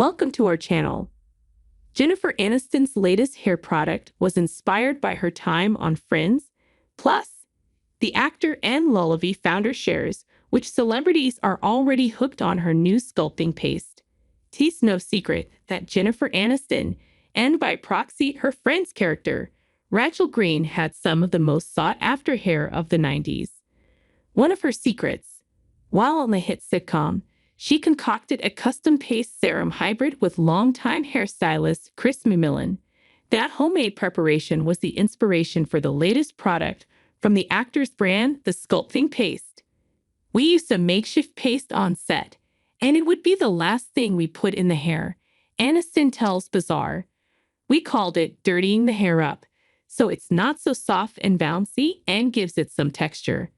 Welcome to our channel. Jennifer Aniston's latest hair product was inspired by her time on Friends. Plus, the actor and Lullaby founder shares which celebrities are already hooked on her new sculpting paste. It's no secret that Jennifer Aniston, and by proxy her Friends character, Rachel Green, had some of the most sought-after hair of the 90s. One of her secrets, while on the hit sitcom, she concocted a custom paste serum hybrid with longtime hairstylist Chris McMillan. That homemade preparation was the inspiration for the latest product from the actor's brand, the Sculpting Paste. We used a makeshift paste on set, and it would be the last thing we put in the hair. Aniston tells Bazaar. We called it dirtying the hair up, so it's not so soft and bouncy and gives it some texture.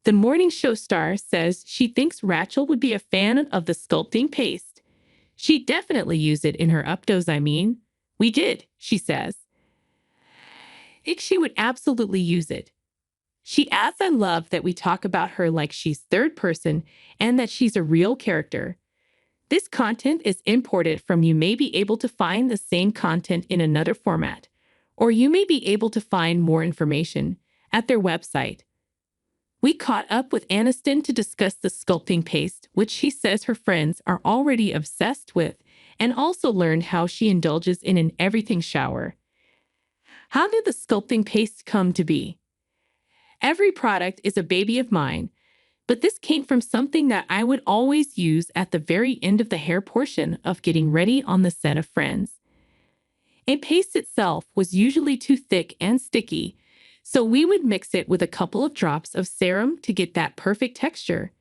The morning show star says she thinks Rachel would be a fan of the sculpting paste. She definitely used it in her updos. We did, she says. I think she would absolutely use it. She adds, I love that we talk about her like she's third person and that she's a real character. This content is imported from. You may be able to find the same content in another format, or you may be able to find more information at their website. We caught up with Aniston to discuss the sculpting paste, which she says her friends are already obsessed with, and also learned how she indulges in an everything shower. How did the sculpting paste come to be? Every product is a baby of mine, but this came from something that I would always use at the very end of the hair portion of getting ready on the set of Friends. A paste itself was usually too thick and sticky, so we would mix it with a couple of drops of serum to get that perfect texture.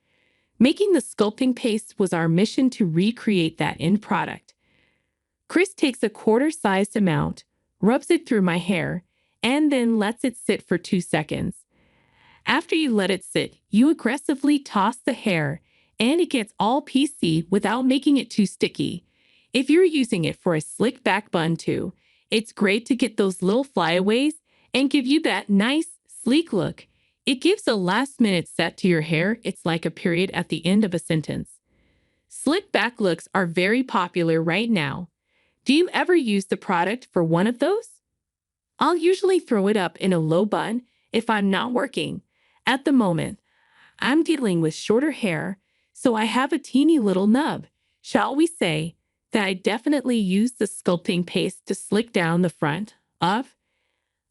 Making the sculpting paste was our mission to recreate that end product. Chris takes a quarter-sized amount, rubs it through my hair, and then lets it sit for 2 seconds. After you let it sit, you aggressively toss the hair, and it gets all piecey without making it too sticky. If you're using it for a slick back bun too, it's great to get those little flyaways and give you that nice, sleek look. It gives a last-minute set to your hair. It's like a period at the end of a sentence. Slick back looks are very popular right now. Do you ever use the product for one of those? I'll usually throw it up in a low bun if I'm not working. At the moment, I'm dealing with shorter hair, so I have a teeny little nub, shall we say, that I definitely use the sculpting paste to slick down the front of.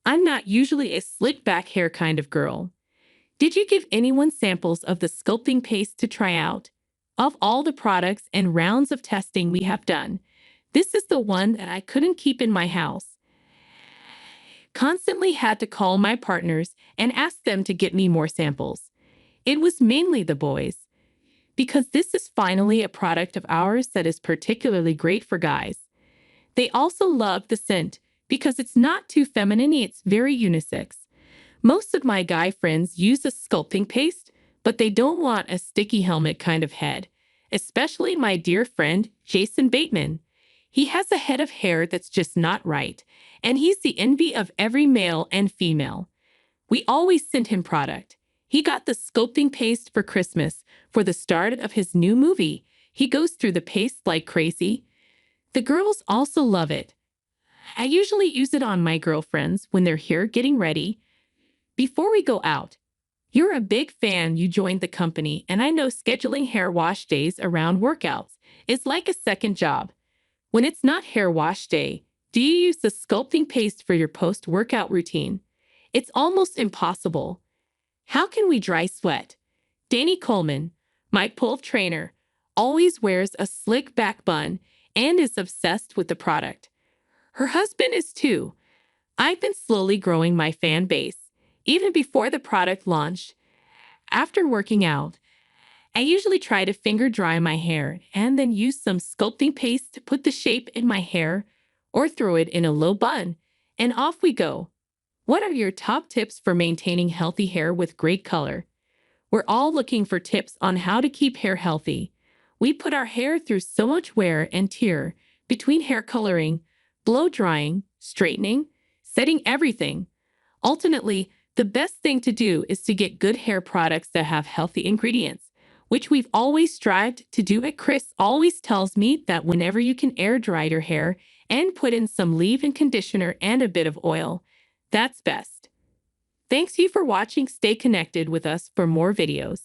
I'm not usually a slick back hair kind of girl. Did you give anyone samples of the sculpting paste to try out? Of all the products and rounds of testing we have done, this is the one that I couldn't keep in my house. Constantly had to call my partners and ask them to get me more samples. It was mainly the boys, because this is finally a product of ours that is particularly great for guys. They also love the scent, because it's not too feminine, it's very unisex. Most of my guy friends use a sculpting paste, but they don't want a sticky helmet kind of head, especially my dear friend Jason Bateman. He has a head of hair that's just not right, and he's the envy of every male and female. We always send him product. He got the sculpting paste for Christmas for the start of his new movie. He goes through the paste like crazy. The girls also love it. I usually use it on my girlfriends when they're here getting ready. Before we go out, you're a big fan, you joined the company, and I know scheduling hair wash days around workouts is like a second job. When it's not hair wash day, do you use the sculpting paste for your post-workout routine? It's almost impossible. How can we dry sweat? Danny Coleman, my pole trainer, always wears a slick back bun and is obsessed with the product. Her husband is too. I've been slowly growing my fan base, even before the product launched. After working out, I usually try to finger dry my hair and then use some sculpting paste to put the shape in my hair or throw it in a low bun, and off we go. What are your top tips for maintaining healthy hair with great color? We're all looking for tips on how to keep hair healthy. We put our hair through so much wear and tear between hair coloring, blow drying, straightening, setting everything. Ultimately, the best thing to do is to get good hair products that have healthy ingredients. which we've always strived to do. It Chris always tells me that whenever you can air dry your hair and put in some leave-in conditioner and a bit of oil, that's best. Thanks you for watching. Stay connected with us for more videos.